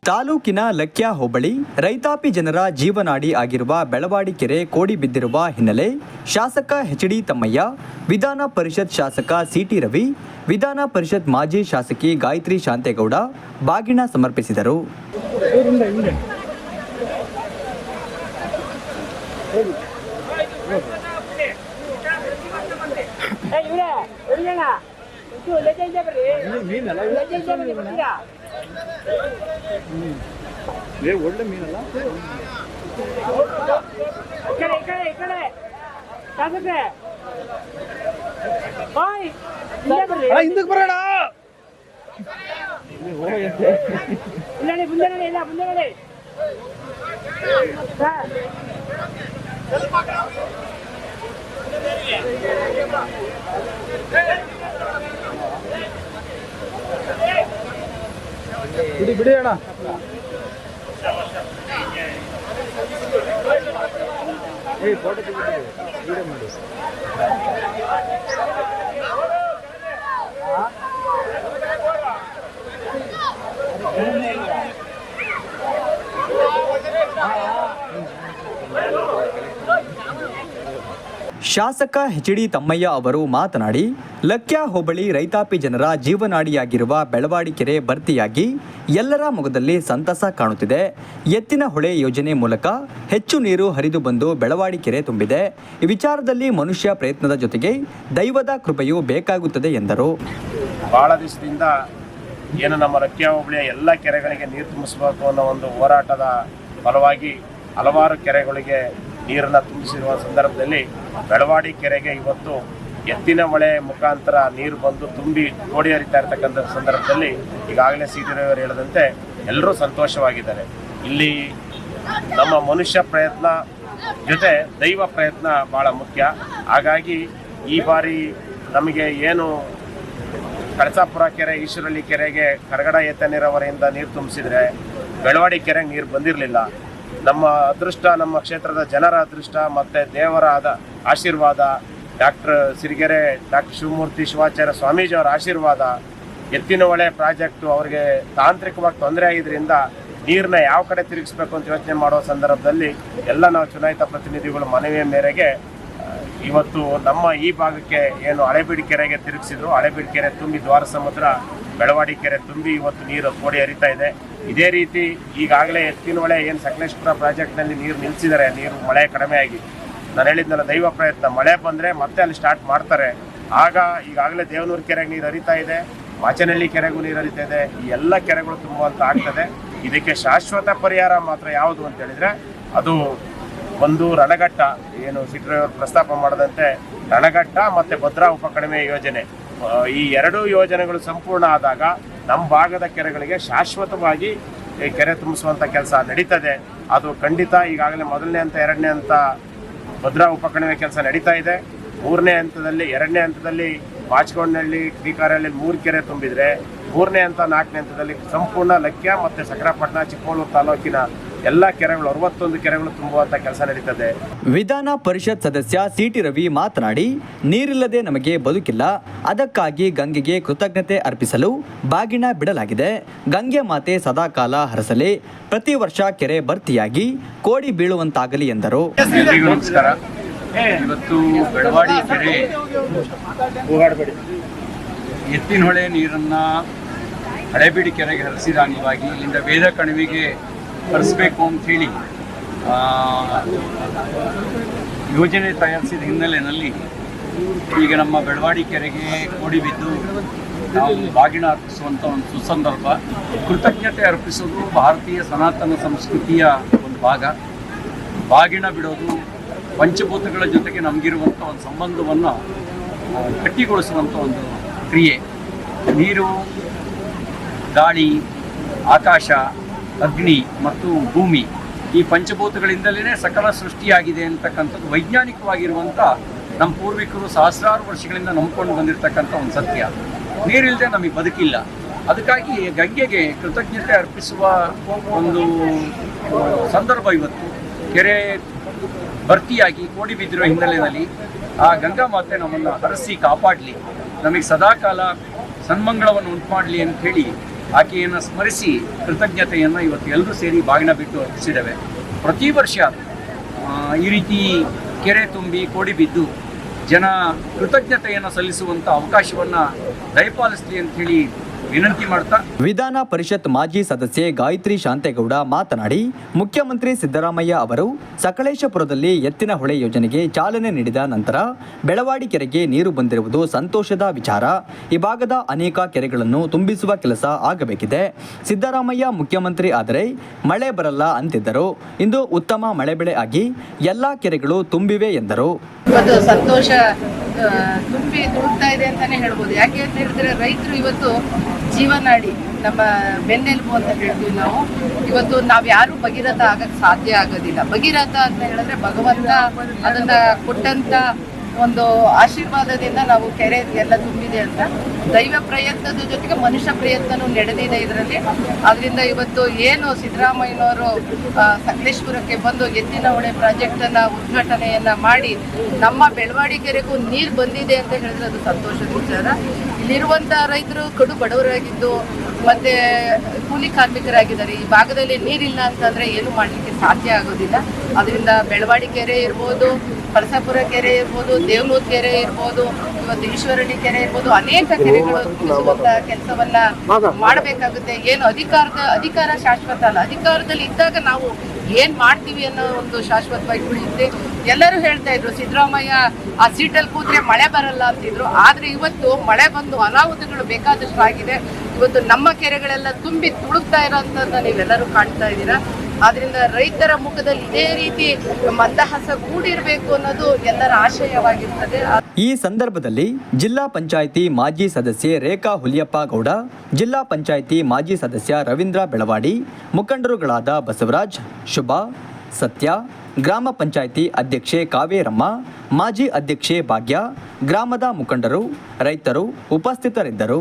ತಾಲೂಕಿನ ಲಕ್ಯಾ ಹೋಬಳಿ ರೈತಾಪಿ ಜನರ ಜೀವನಾಡಿ ಆಗಿರುವ ಬೆಳವಾಡಿ ಕೆರೆ ಕೋಡಿ ಬಿದ್ದಿರುವ ಹಿನ್ನೆಲೆ ಶಾಸಕ ಎಚ್.ಡಿ. ತಮ್ಮಯ್ಯ, ವಿಧಾನ ಪರಿಷತ್ ಶಾಸಕ ಸಿ.ಟಿ. ರವಿ, ವಿಧಾನ ಪರಿಷತ್ ಮಾಜಿ ಶಾಸಕಿ ಗಾಯತ್ರಿ ಶಾಂತೇಗೌಡ ಬಾಗಿಣ ಸಮರ್ಪಿಸಿದರು. ಒಳ್ಳೆ ಮೀನಲ್ಲ ಹಿಂದಕ್ಕೆ ಬರೋಣ. ಬಿಡಿ ಅಣ್ಣ. ಫೋಟೋ ವಿಡಿಯೋ ಮಾಡಿ. ಶಾಸಕ ಎಚ್.ಡಿ. ತಮ್ಮಯ್ಯ ಅವರು ಮಾತನಾಡಿ, ಲಕ್ಯಾ ಹೋಬಳಿ ರೈತಾಪಿ ಜನರ ಜೀವನಾಡಿಯಾಗಿರುವ ಬೆಳವಾಡಿ ಕೆರೆ ಭರ್ತಿಯಾಗಿ ಎಲ್ಲರ ಮೊಗದಲ್ಲಿ ಸಂತಸ ಕಾಣುತ್ತಿದೆ. ಎತ್ತಿನ ಹೊಳೆ ಯೋಜನೆ ಮೂಲಕ ಹೆಚ್ಚು ನೀರು ಹರಿದು ಬಂದು ಬೆಳವಾಡಿ ಕೆರೆ ತುಂಬಿದೆ. ಈ ವಿಚಾರದಲ್ಲಿ ಮನುಷ್ಯ ಪ್ರಯತ್ನದ ಜೊತೆಗೆ ದೈವದ ಕೃಪೆಯೂ ಬೇಕಾಗುತ್ತದೆ ಎಂದರು. ಬಹಳ ದಿವಸದಿಂದ ಏನು ನಮ್ಮ ಲಕ್ಯಾ ಹೋಬಳಿಯ ಎಲ್ಲ ಕೆರೆಗಳಿಗೆ ನೀರು ತುಂಬಿಸಬೇಕು ಅನ್ನೋ ಒಂದು ಹೋರಾಟದ ಫಲವಾಗಿ ಹಲವಾರು ಕೆರೆಗಳಿಗೆ ನೀರನ್ನು ತುಂಬಿಸಿರುವ ಸಂದರ್ಭದಲ್ಲಿ ಬೆಳವಾಡಿ ಕೆರೆಗೆ ಇವತ್ತು ಎತ್ತಿನ ಹೊಳೆ ಮುಖಾಂತರ ನೀರು ಬಂದು ತುಂಬಿ ಕೋಡಿ ಹರಿತಾ ಇರತಕ್ಕಂಥ ಸಂದರ್ಭದಲ್ಲಿ ಈಗಾಗಲೇ ಸಿ.ಟಿ. ರವಿ ಅವರು ಹೇಳಿದಂತೆ ಎಲ್ಲರೂ ಸಂತೋಷವಾಗಿದ್ದಾರೆ. ಇಲ್ಲಿ ನಮ್ಮ ಮನುಷ್ಯ ಪ್ರಯತ್ನ ಜೊತೆ ದೈವ ಪ್ರಯತ್ನ ಭಾಳ ಮುಖ್ಯ. ಹಾಗಾಗಿ ಈ ಬಾರಿ ನಮಗೆ ಏನು ಕಳಸಾಪುರ ಕೆರೆ, ಈಶ್ವರಳ್ಳಿ ಕೆರೆಗೆ ಕರಗಡ ಏತ ನೀರಾವರಿಯಿಂದ ನೀರು ತುಂಬಿಸಿದ್ರೆ ಬೆಳವಾಡಿ ಕೆರೆಗೆ ನೀರು ಬಂದಿರಲಿಲ್ಲ. ನಮ್ಮ ಅದೃಷ್ಟ, ನಮ್ಮ ಕ್ಷೇತ್ರದ ಜನರ ಅದೃಷ್ಟ ಮತ್ತು ದೇವರ ಆಶೀರ್ವಾದ, ಡಾಕ್ಟರ್ ಸಿರಿಗೆರೆ ಡಾಕ್ಟರ್ ಶಿವಮೂರ್ತಿ ಶಿವಾಚಾರ್ಯ ಸ್ವಾಮೀಜಿ ಅವರ ಆಶೀರ್ವಾದ, ಎತ್ತಿನ ಹೊಳೆ ಪ್ರಾಜೆಕ್ಟು ಅವರಿಗೆ ತಾಂತ್ರಿಕವಾಗಿ ತೊಂದರೆ ಆಗಿದ್ದರಿಂದ ನೀರನ್ನ ಯಾವ ಕಡೆ ತಿರುಗಿಸ್ಬೇಕು ಅಂತ ಯೋಚನೆ ಮಾಡೋ ಸಂದರ್ಭದಲ್ಲಿ ಎಲ್ಲ ನಾವು ಚುನಾಯಿತ ಪ್ರತಿನಿಧಿಗಳು ಮನವಿಯ ಮೇರೆಗೆ ಇವತ್ತು ನಮ್ಮ ಈ ಭಾಗಕ್ಕೆ ಏನು ಹಳೆಬೀಡು ಕೆರೆಗೆ ತಿರುಗಿಸಿದ್ರು. ಹಳೆಬೀಡು ಕೆರೆ ತುಂಬಿ ದ್ವಾರ ಸಮುದ್ರ, ಬೆಳವಾಡಿ ಕೆರೆ ತುಂಬಿ ಇವತ್ತು ನೀರು ಕೋಡಿ ಹರಿತಾ ಇದೆ. ಇದೇ ರೀತಿ ಈಗಾಗಲೇ ಎತ್ತಿನ ಹೊಳೆ ಏನು ಸಕಲೇಶ್ಪುರ ಪ್ರಾಜೆಕ್ಟ್ನಲ್ಲಿ ನೀರು ನಿಲ್ಲಿಸಿದ್ದಾರೆ. ನೀರು ಮಳೆ ಕಡಿಮೆ ಆಗಿ, ನಾನು ಹೇಳಿದ್ನಲ್ಲ ದೈವ ಪ್ರಯತ್ನ, ಮಳೆ ಬಂದರೆ ಮತ್ತೆ ಅಲ್ಲಿ ಸ್ಟಾರ್ಟ್ ಮಾಡ್ತಾರೆ. ಆಗ ಈಗಾಗಲೇ ದೇವನೂರು ಕೆರೆಗೆ ನೀರು ಹರಿತಾ ಇದೆ, ಮಾಚನಹಳ್ಳಿ ಕೆರೆಗೂ ನೀರು ಹರಿತಾ ಇದೆ. ಈ ಎಲ್ಲ ಕೆರೆಗಳು ತುಂಬುವಂತ ಆಗ್ತದೆ. ಇದಕ್ಕೆ ಶಾಶ್ವತ ಪರಿಹಾರ ಮಾತ್ರ ಯಾವುದು ಅಂತ ಹೇಳಿದ್ರೆ ಅದು ಒಂದು ರಣಘಟ್ಟ, ಏನು ಸಿ.ಟಿ. ರವಿ ಅವರು ಪ್ರಸ್ತಾಪ ಮಾಡದಂತೆ ರಣಘಟ್ಟ ಮತ್ತು ಭದ್ರಾ ಉಪಕಡಿಮೆ ಯೋಜನೆ, ಈ ಎರಡೂ ಯೋಜನೆಗಳು ಸಂಪೂರ್ಣ ಆದಾಗ ನಮ್ಮ ಭಾಗದ ಕೆರೆಗಳಿಗೆ ಶಾಶ್ವತವಾಗಿ ಕೆರೆ ತುಂಬಿಸುವಂಥ ಕೆಲಸ ನಡೀತದೆ. ಅದು ಖಂಡಿತ ಈಗಾಗಲೇ ಮೊದಲನೇ ಹಂತ, ಎರಡನೇ ಹಂತ ಭದ್ರಾ ಉಪಕಡಿಮೆ ಕೆಲಸ ನಡೀತಾ ಇದೆ. ಎರಡನೇ ಹಂತದಲ್ಲಿ ಮಾಚಗೊಂಡನಹಳ್ಳಿ, ಕ್ರೀಕಾರಹಳ್ಳಿ 3 ಕೆರೆ ತುಂಬಿದರೆ, ಮೂರನೇ ಹಂತ, 4ನೇ ಹಂತದಲ್ಲಿ ಸಂಪೂರ್ಣ ಲಕ್ಯಾ ಮತ್ತು ಸಕರಾಪಟ್ಟಣ, ಚಿಕ್ಕೋಳೂರು ತಾಲೂಕಿನ ಎಲ್ಲ ಕೆರೆಗಳು 61 ಕೆರೆಗಳು ತುಂಬುವಂತ ಕೆಲಸ ನಡೀತದೆ. ವಿಧಾನ ಪರಿಷತ್ ಸದಸ್ಯ ಸಿ.ಟಿ. ರವಿ ಮಾತನಾಡಿ, ನೀರಿಲ್ಲದೆ ನಮಗೆ ಬದುಕಿಲ್ಲ. ಅದಕ್ಕಾಗಿ ಗಂಗೆಗೆ ಕೃತಜ್ಞತೆ ಅರ್ಪಿಸಲು ಬಾಗಿಣ ಬಿಡಲಾಗಿದೆ. ಗಂಗೆ ಮಾತೆ ಸದಾಕಾಲ ಹರಸಲಿ. ಪ್ರತಿ ವರ್ಷ ಕೆರೆ ಭರ್ತಿಯಾಗಿ ಕೋಡಿ ಬೀಳುವಂತಾಗಲಿ ಎಂದರು. ನಮಸ್ಕಾರ. ಇವತ್ತು ಬೆಳವಾಡಿ ಕೆರೆ ಎತ್ತಿನ ಹೊಳೆ ನೀರನ್ನು ಹಳೆಬೀಡು ಕೆರೆಗೆ ಹರಿಸಿದ ಅಂಗವಾಗಿ ಇಲ್ಲಿಂದ ವೇದ ಕಣಿವೆಗೆ ಹರಿಸಬೇಕು ಅಂಥೇಳಿ ಯೋಜನೆ ತಯಾರಿಸಿದ ಹಿನ್ನೆಲೆಯಲ್ಲಿ ಈಗ ನಮ್ಮ ಬೆಳವಾಡಿ ಕೆರೆಗೆ ಕೋಡಿ ಬಿದ್ದು ನಾವು ಬಾಗಿಣ ಅರ್ಪಿಸುವಂಥ ಒಂದು ಸುಸಂದರ್ಭ. ಕೃತಜ್ಞತೆ ಅರ್ಪಿಸೋದು ಭಾರತೀಯ ಸನಾತನ ಸಂಸ್ಕೃತಿಯ ಒಂದು ಭಾಗ. ಬಾಗಿಣ ಬಿಡೋದು ಪಂಚಭೂತಗಳ ಜೊತೆಗೆ ನಮಗಿರುವಂಥ ಒಂದು ಸಂಬಂಧವನ್ನು ಗಟ್ಟಿಗೊಳಿಸುವಂಥ ಒಂದು ಕ್ರಿಯೆ. ನೀರು, ಗಾಳಿ, ಆಕಾಶ, ಅಗ್ನಿ ಮತ್ತು ಭೂಮಿ, ಈ ಪಂಚಭೂತಗಳಿಂದಲೇ ಸಕಲ ಸೃಷ್ಟಿಯಾಗಿದೆ ಅಂತಕ್ಕಂಥದ್ದು ವೈಜ್ಞಾನಿಕವಾಗಿರುವಂಥ ನಮ್ಮ ಪೂರ್ವಿಕರು ಸಹಸ್ರಾರು ವರ್ಷಗಳಿಂದ ನಂಬ್ಕೊಂಡು ಬಂದಿರತಕ್ಕಂಥ ಒಂದು ಸತ್ಯ. ನೀರಿಲ್ಲದೆ ನಮಗೆ ಬದುಕಿಲ್ಲ. ಅದಕ್ಕಾಗಿ ಗಂಗೆಗೆ ಕೃತಜ್ಞತೆ ಅರ್ಪಿಸುವ ಒಂದು ಸಂದರ್ಭ ಇವತ್ತು. ಕೆರೆ ಭರ್ತಿಯಾಗಿ ಕೋಡಿ ಬಿದ್ದಿರೋ ಹಿನ್ನೆಲೆಯಲ್ಲಿ ಆ ಗಂಗಾ ಮಾತೆ ನಮ್ಮನ್ನು ಹರಸಿ ಕಾಪಾಡಲಿ, ನಮಗೆ ಸದಾಕಾಲ ಸನ್ಮಂಗಳವನ್ನು ಉಂಟು ಮಾಡಲಿ ಅಂಥೇಳಿ ಆಕೆಯನ್ನು ಸ್ಮರಿಸಿ ಕೃತಜ್ಞತೆಯನ್ನು ಇವತ್ತು ಎಲ್ಲರೂ ಸೇರಿ ಬಾಗಿನ ಬಿಟ್ಟು ಅರ್ಪಿಸಿದ್ದೇವೆ. ಪ್ರತಿ ವರ್ಷ ಈ ರೀತಿ ಕೆರೆ ತುಂಬಿ ಕೋಡಿ ಬಿದ್ದು ಜನ ಕೃತಜ್ಞತೆಯನ್ನು ಸಲ್ಲಿಸುವಂಥ ಅವಕಾಶವನ್ನು ದಯಪಾಲಿಸಲಿ ಅಂಥೇಳಿ ವಿನಂತಿ ಮಾಡ್ತಾ ವಿಧಾನ ಪರಿಷತ್ ಮಾಜಿ ಸದಸ್ಯೆ ಗಾಯತ್ರಿ ಶಾಂತೇಗೌಡ ಮಾತನಾಡಿ, ಮುಖ್ಯಮಂತ್ರಿ ಸಿದ್ದರಾಮಯ್ಯ ಅವರು ಸಕಲೇಶಪುರದಲ್ಲಿ ಎತ್ತಿನ ಹೊಳೆ ಯೋಜನೆಗೆ ಚಾಲನೆ ನೀಡಿದ ನಂತರ ಬೆಳವಾಡಿ ಕೆರೆಗೆ ನೀರು ಬಂದಿರುವುದು ಸಂತೋಷದ ವಿಚಾರ. ಈ ಭಾಗದ ಅನೇಕ ಕೆರೆಗಳನ್ನು ತುಂಬಿಸುವ ಕೆಲಸ ಆಗಬೇಕಿದೆ. ಸಿದ್ದರಾಮಯ್ಯ ಮುಖ್ಯಮಂತ್ರಿ ಆದರೆ ಮಳೆ ಬರಲ್ಲ ಅಂತಿದ್ದರು. ಇಂದು ಉತ್ತಮ ಮಳೆ ಬೆಳೆ ಆಗಿ ಎಲ್ಲ ಕೆರೆಗಳು ತುಂಬಿವೆ ಎಂದರು. ಇವತ್ತು ಸಂತೋಷ ತುಂಬಿ ತುಳುಕ್ತಾ ಇದೆ ಅಂತಾನೆ ಹೇಳ್ಬೋದು. ಯಾಕೆ ಅಂತ ಹೇಳಿದ್ರೆ ರೈತರು ಇವತ್ತು ಜೀವನಾಡಿ, ನಮ್ಮ ಬೆನ್ನೆಲುಬು ಅಂತ ಹೇಳ್ತೀವಿ ನಾವು. ಇವತ್ತು ನಾವು ಯಾರು ಭಗೀರಥ ಆಗಕ್ಕೆ ಸಾಧ್ಯ ಆಗೋದಿಲ್ಲ. ಭಗೀರಥ ಅಂತ ಹೇಳಿದ್ರೆ ಭಗವಂತ ಅದನ್ನ ಕೊಟ್ಟಂತ ಒಂದು ಆಶೀರ್ವಾದದಿಂದ ನಾವು ಕೆರೆ ಎಲ್ಲ ತುಂಬಿದೆ ಅಂತ. ದೈವ ಪ್ರಯತ್ನದ ಜೊತೆಗೆ ಮನುಷ್ಯ ಪ್ರಯತ್ನನೂ ನಡೆದಿದೆ ಇದರಲ್ಲಿ. ಅದರಿಂದ ಇವತ್ತು ಏನು ಸಿದ್ದರಾಮಯ್ಯನವರು ಸಕಲೇಶ್ಪುರಕ್ಕೆ ಬಂದು ಎತ್ತಿನ ಹೊಳೆ ಪ್ರಾಜೆಕ್ಟನ್ನು ಉದ್ಘಾಟನೆಯನ್ನು ಮಾಡಿ ನಮ್ಮ ಬೆಳವಾಡಿ ಕೆರೆಗೂ ನೀರು ಬಂದಿದೆ ಅಂತ ಹೇಳಿದ್ರೆ ಅದು ಸಂತೋಷದ ವಿಚಾರ. ಇಲ್ಲಿರುವಂಥ ರೈತರು ಕಡು ಬಡವರಾಗಿದ್ದು ಮತ್ತು ಕೂಲಿ ಕಾರ್ಮಿಕರಾಗಿದ್ದಾರೆ. ಈ ಭಾಗದಲ್ಲಿ ನೀರಿಲ್ಲ ಅಂತಂದರೆ ಏನು ಮಾಡಲಿಕ್ಕೆ ಸಾಧ್ಯ ಆಗೋದಿಲ್ಲ. ಅದರಿಂದ ಬೆಳವಾಡಿ ಕೆರೆ ಇರ್ಬೋದು, ಕಳಸಾಪುರ ಕೆರೆ ಇರ್ಬೋದು, ದೇವನೂರು ಕೆರೆ ಇರ್ಬೋದು, ಇವತ್ತು ಈಶ್ವರಳ್ಳಿ ಕೆರೆ ಇರ್ಬೋದು, ಅನೇಕ ಕೆರೆಗಳು ತುಂಬಿಸುವಂತ ಕೆಲಸವನ್ನ ಮಾಡಬೇಕಾಗುತ್ತೆ. ಏನು ಅಧಿಕಾರ ಶಾಶ್ವತ ಅಲ್ಲ. ಅಧಿಕಾರದಲ್ಲಿ ಇದ್ದಾಗ ನಾವು ಏನ್ ಮಾಡ್ತೀವಿ ಅನ್ನೋ ಒಂದು ಶಾಶ್ವತವಾಗಿ ಉಳಿಯುತ್ತೆ. ಎಲ್ಲರೂ ಹೇಳ್ತಾ ಇದ್ರು ಸಿದ್ದರಾಮಯ್ಯ ಆ ಸೀಟಲ್ಲಿ ಕೂತ್ರೆ ಮಳೆ ಬರಲ್ಲ ಅಂತಿದ್ರು. ಆದ್ರೆ ಇವತ್ತು ಮಳೆ ಬಂದು ಅನಾಹುತಗಳು ಬೇಕಾದಷ್ಟು ಆಗಿದೆ. ಇವತ್ತು ನಮ್ಮ ಕೆರೆಗಳೆಲ್ಲ ತುಂಬಿ ತುಳುಕ್ತಾ ಇರೋಂಥದ್ದನ್ನ ನೀವೆಲ್ಲರೂ ಕಾಣ್ತಾ ಇದ್ದೀರಾ. ಆದ್ರಿಂದ ರೈತರ ಮುಖದಲ್ಲಿ ಇದೇ ರೀತಿ ಮಂದಹಾಸ ಕೂಡಿರಬೇಕು ಅನ್ನೋದು ಎಲ್ಲರ ಆಶಯವಾಗಿರ್ತದೆ. ಈ ಸಂದರ್ಭದಲ್ಲಿ ಜಿಲ್ಲಾ ಪಂಚಾಯಿತಿ ಮಾಜಿ ಸದಸ್ಯೆ ರೇಖಾ ಹುಲಿಯಪ್ಪ ಗೌಡ, ಜಿಲ್ಲಾ ಪಂಚಾಯಿತಿ ಮಾಜಿ ಸದಸ್ಯ ರವೀಂದ್ರ ಬೆಳವಾಡಿ, ಮುಖಂಡರುಗಳಾದ ಬಸವರಾಜ್, ಶುಭಾ, ಸತ್ಯ, ಗ್ರಾಮ ಪಂಚಾಯಿತಿ ಅಧ್ಯಕ್ಷೆ ಕಾವೇರಮ್ಮ, ಮಾಜಿ ಅಧ್ಯಕ್ಷೆ ಭಾಗ್ಯ, ಗ್ರಾಮದ ಮುಖಂಡರು, ರೈತರು ಉಪಸ್ಥಿತರಿದ್ದರು.